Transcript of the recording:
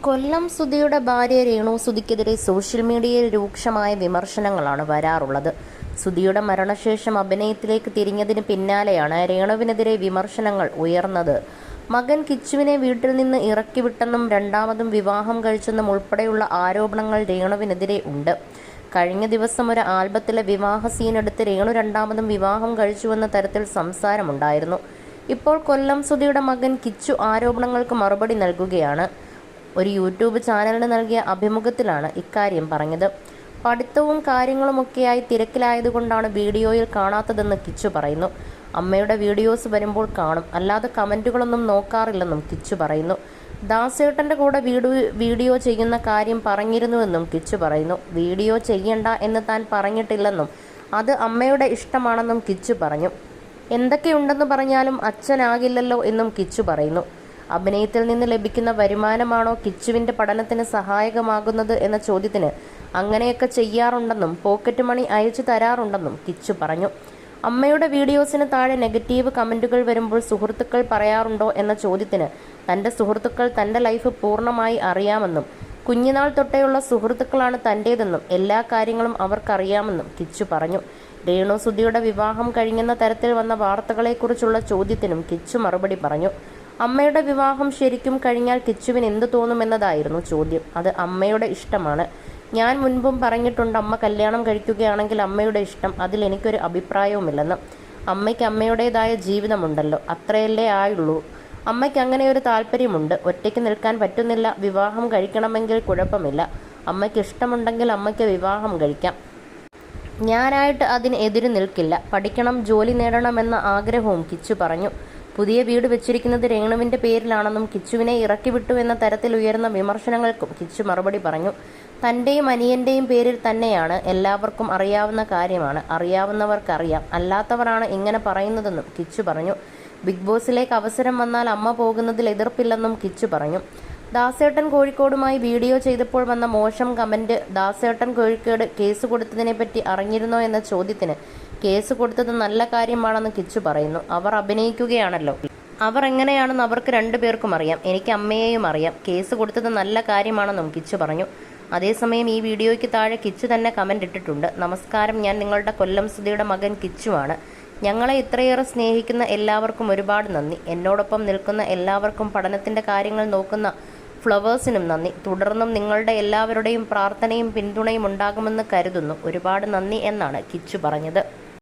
കൊല്ലം സുധിയുടെ ഭാര്യ രേണു സുധിക്കെതിരെ സോഷ്യൽ മീഡിയയിൽ രൂക്ഷമായ വിമർശനങ്ങളാണ് വരാറുള്ളത്. സുധിയുടെ മരണശേഷം അഭിനയത്തിലേക്ക് തിരിഞ്ഞതിന് പിന്നാലെയാണ് രേണുവിനെതിരെ വിമർശനങ്ങൾ ഉയർന്നത്. മകൻ കിച്ചുവിനെ വീട്ടിൽ നിന്ന് ഇറക്കിവിട്ടെന്നും രണ്ടാമതും വിവാഹം കഴിച്ചെന്നും ഉൾപ്പെടെയുള്ള ആരോപണങ്ങൾ രേണുവിനെതിരെ ഉണ്ട്. കഴിഞ്ഞ ദിവസം ഒരു ആൽബത്തിലെ വിവാഹ സീനെടുത്ത് രേണു രണ്ടാമതും വിവാഹം കഴിച്ചുവെന്ന തരത്തിൽ സംസാരമുണ്ടായിരുന്നു. ഇപ്പോൾ കൊല്ലം സുധിയുടെ മകൻ കിച്ചു ആരോപണങ്ങൾക്ക് മറുപടി നൽകുകയാണ്. ഒരു യൂട്യൂബ് ചാനലിന് നൽകിയ അഭിമുഖത്തിലാണ് ഇക്കാര്യം പറഞ്ഞത്. പഠിത്തവും കാര്യങ്ങളുമൊക്കെയായി തിരക്കിലായതുകൊണ്ടാണ് വീഡിയോയിൽ കാണാത്തതെന്ന് കിച്ചു പറയുന്നു. അമ്മയുടെ വീഡിയോസ് വരുമ്പോൾ കാണും, അല്ലാതെ കമൻറ്റുകളൊന്നും നോക്കാറില്ലെന്നും കിച്ചു പറയുന്നു. ദാസേട്ടൻ്റെ കൂടെ വീഡിയോ ചെയ്യുന്ന കാര്യം പറഞ്ഞിരുന്നുവെന്നും കിച്ചു പറയുന്നു. വീഡിയോ ചെയ്യണ്ട എന്ന് താൻ പറഞ്ഞിട്ടില്ലെന്നും അത് അമ്മയുടെ ഇഷ്ടമാണെന്നും കിച്ചു പറഞ്ഞു. എന്തൊക്കെയുണ്ടെന്ന് പറഞ്ഞാലും അച്ഛനാകില്ലല്ലോ എന്നും കിച്ചു പറയുന്നു. അഭിനയത്തിൽ നിന്ന് ലഭിക്കുന്ന വരുമാനമാണോ കിച്ചുവിൻ്റെ പഠനത്തിന് സഹായകമാകുന്നത് എന്ന ചോദ്യത്തിന് അങ്ങനെയൊക്കെ ചെയ്യാറുണ്ടെന്നും പോക്കറ്റ് മണി അയച്ചു തരാറുണ്ടെന്നും കിച്ചു പറഞ്ഞു. അമ്മയുടെ വീഡിയോസിന് താഴെ നെഗറ്റീവ് കമൻറ്റുകൾ വരുമ്പോൾ സുഹൃത്തുക്കൾ പറയാറുണ്ടോ എന്ന ചോദ്യത്തിന് തൻ്റെ സുഹൃത്തുക്കൾ തൻ്റെ ലൈഫ് പൂർണ്ണമായി അറിയാമെന്നും കുഞ്ഞുനാൾ തൊട്ടേയുള്ള സുഹൃത്തുക്കളാണ് തൻ്റേതെന്നും എല്ലാ കാര്യങ്ങളും അവർക്കറിയാമെന്നും കിച്ചു പറഞ്ഞു. രേണു സുധിയുടെ വിവാഹം കഴിഞ്ഞെന്ന തരത്തിൽ വന്ന വാർത്തകളെക്കുറിച്ചുള്ള ചോദ്യത്തിനും കിച്ചു മറുപടി പറഞ്ഞു. അമ്മയുടെ വിവാഹം ശരിക്കും കഴിഞ്ഞാൽ കിച്ചുവിന് എന്ത് തോന്നുമെന്നതായിരുന്നു ചോദ്യം. അത് അമ്മയുടെ ഇഷ്ടമാണ്. ഞാൻ മുൻപും പറഞ്ഞിട്ടുണ്ട്, അമ്മ കല്യാണം കഴിക്കുകയാണെങ്കിൽ അമ്മയുടെ ഇഷ്ടം, അതിൽ എനിക്കൊരു അഭിപ്രായവുമില്ലെന്ന്. അമ്മയ്ക്ക് അമ്മയുടേതായ ജീവിതമുണ്ടല്ലോ, അത്രയല്ലേ ആയുള്ളൂ. അമ്മയ്ക്ക് അങ്ങനെ ഒരു താല്പര്യമുണ്ട്. ഒറ്റയ്ക്ക് നിൽക്കാൻ പറ്റുന്നില്ല, വിവാഹം കഴിക്കണമെങ്കിൽ കുഴപ്പമില്ല. അമ്മയ്ക്ക് ഇഷ്ടമുണ്ടെങ്കിൽ അമ്മയ്ക്ക് വിവാഹം കഴിക്കാം. ഞാനായിട്ട് അതിന് എതിര് നിൽക്കില്ല. പഠിക്കണം, ജോലി നേടണമെന്ന ആഗ്രഹവും കിച്ചു പറഞ്ഞു. പുതിയ വീട് വെച്ചിരിക്കുന്നത് രേണുവിൻ്റെ പേരിലാണെന്നും കിച്ചുവിനെ ഇറക്കിവിട്ടു എന്ന തരത്തിൽ ഉയർന്ന വിമർശനങ്ങൾക്കും കിച്ചു മറുപടി പറഞ്ഞു. തൻ്റെയും അനിയൻ്റെയും പേരിൽ തന്നെയാണ്, എല്ലാവർക്കും അറിയാവുന്ന കാര്യമാണ്, അറിയാവുന്നവർക്കറിയാം, അല്ലാത്തവരാണ് ഇങ്ങനെ പറയുന്നതെന്നും കിച്ചു പറഞ്ഞു. ബിഗ് ബോസിലേക്ക് അവസരം വന്നാൽ അമ്മ പോകുന്നതിൽ എതിർപ്പില്ലെന്നും കിച്ചു പറഞ്ഞു. ദാസേട്ടൻ കോഴിക്കോടുമായി വീഡിയോ ചെയ്തപ്പോൾ വന്ന മോശം കമൻറ്റ്, ദാസേട്ടൻ കോഴിക്കോട് കേസ് കൊടുത്തതിനെപ്പറ്റി അറിഞ്ഞിരുന്നോ എന്ന ചോദ്യത്തിന് കേസ് കൊടുത്തത് നല്ല കാര്യമാണെന്ന് കിച്ചു പറയുന്നു. അവർ അഭിനയിക്കുകയാണല്ലോ, അവർ എങ്ങനെയാണെന്ന് അവർക്ക് രണ്ടുപേർക്കും അറിയാം, എനിക്ക് അമ്മയെയും അറിയാം. കേസ് കൊടുത്തത് നല്ല കാര്യമാണെന്നും കിച്ചു പറഞ്ഞു. അതേസമയം ഈ വീഡിയോയ്ക്ക് താഴെ കിച്ചു തന്നെ കമൻ്റ് ഇട്ടിട്ടുണ്ട്. നമസ്കാരം, ഞാൻ നിങ്ങളുടെ കൊല്ലം സുധിയുടെ മകൻ കിച്ചുവാണ്. ഞങ്ങളെ ഇത്രയേറെ സ്നേഹിക്കുന്ന എല്ലാവർക്കും ഒരുപാട് നന്ദി. എന്നോടൊപ്പം നിൽക്കുന്ന എല്ലാവർക്കും, പഠനത്തിൻ്റെ കാര്യങ്ങൾ നോക്കുന്ന ഫ്ലവേഴ്സിനും നന്ദി. തുടർന്നും നിങ്ങളുടെ എല്ലാവരുടെയും പ്രാർത്ഥനയും പിന്തുണയും ഉണ്ടാകുമെന്ന് കരുതുന്നു. ഒരുപാട് നന്ദി എന്നാണ് കിച്ചു പറഞ്ഞത്.